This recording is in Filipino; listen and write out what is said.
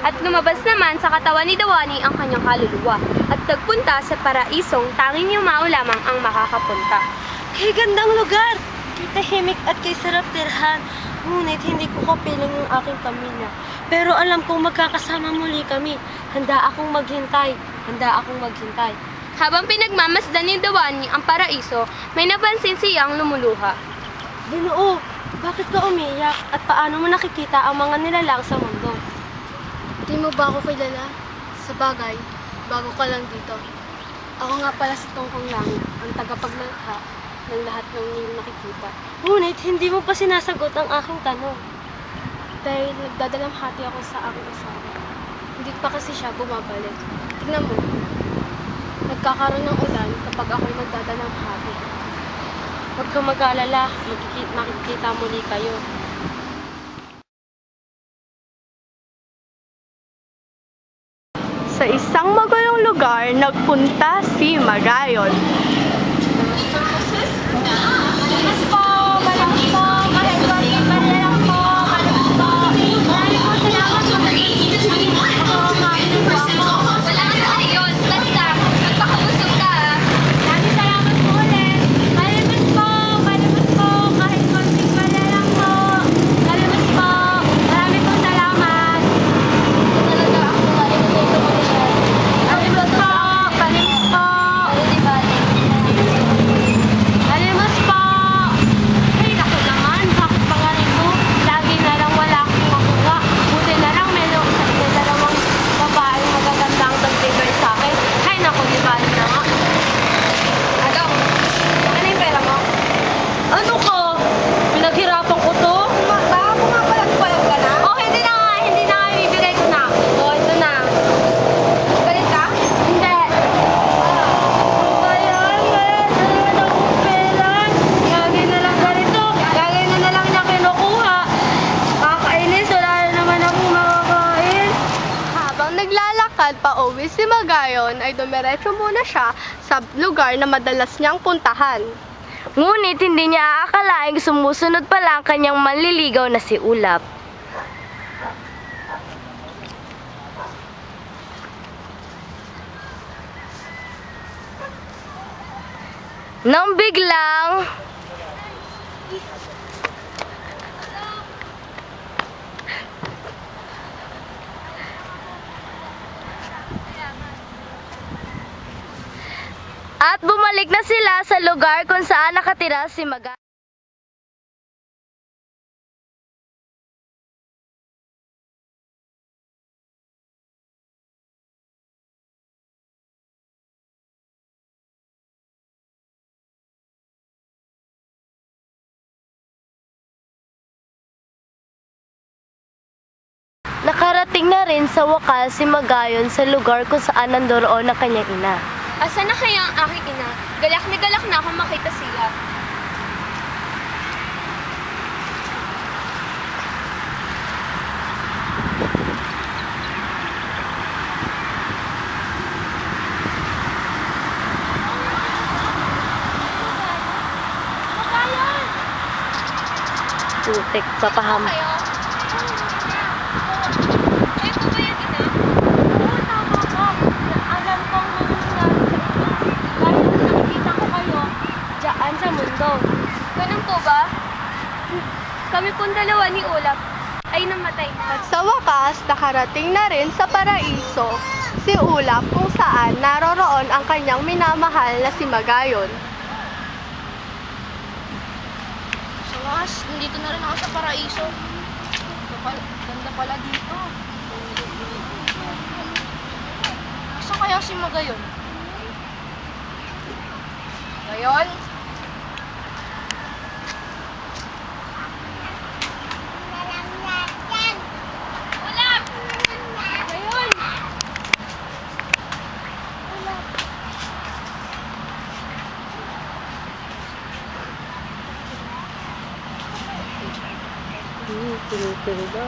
At lumabas naman sa katawan ni Dewani ang kanyang kaluluwa at nagpunta sa paraisong tanging yumao lamang ang makakapunta. Kay gandang lugar, kay tahimik at kay sarap tirhan. Ngunit hindi ko kapiling ang aking pamilya. Pero alam kong magkakasama muli kami. Handa akong maghintay. Habang pinagmamasdan ni Dewani ang paraiso, may napansin siyang lumuluha. Ginoo, bakit ka umiyak? At paano mo nakikita ang mga nilalang sa mundo? Di mo ba ako kilala? Sa bagay, bago ka lang dito. Ako nga pala si Tongkong Langit, ang tagapaglikha ng lahat ng iyong nakikita. Ngunit hindi mo pa sinasagot ang aking tanong. Dahil nagdadalamhati ako sa aking asawa. Hindi pa kasi siya bumabalik. Tignan mo, nagkakaroon ng ulan kapag ako'y nagdadalamhati. Huwag kang mag-alala, makikita muli kayo. Sa isang magulong lugar, nagpunta si Magayon. Ano ko? Pinaghirapan ko to? Baka pumapalag-palag ka na? Oh, hindi na nga, ibibigay ko na. Oh, ito na. Galit ka? Hindi. Lagi na lang ganito. Lagi na lang niya kinukuha. Kakainis, wala na naman akong makakain. Habang naglalakad pa uwi si Magayon, ay dumiretso muna siya sa lugar na madalas niyang puntahan. Ngunit hindi niya aakalaing sumusunod pala ang kanyang manliligaw na si Ulap. Nang biglang at bumalik na sila sa lugar kung saan nakatira si Magayon. Nakarating na rin sa wakas si Magayon sa lugar kung saan nandoroon ang kanyang ina. Asa na kaya ang aking ina? Galak na akong makita sila. Putik sa paham. Kayo? Kayo po ba yan, ina? Oo, tama ka. Alam kong nangyayari sa inyo. Dahil nakikita ko kayo dyan sa mundo. Ganun po ba? Kami pong dalawa ni Ulap ay namatay na. At sa wakas, nakarating na rin sa paraiso si Ulap kung saan naroroon ang kanyang minamahal na si Magayon. Sa wakas, nandito na rin ako sa paraiso. Ganda pala dito. Saan kaya si Magayon? Magayon? Ulap! Magayon! Tinitinda.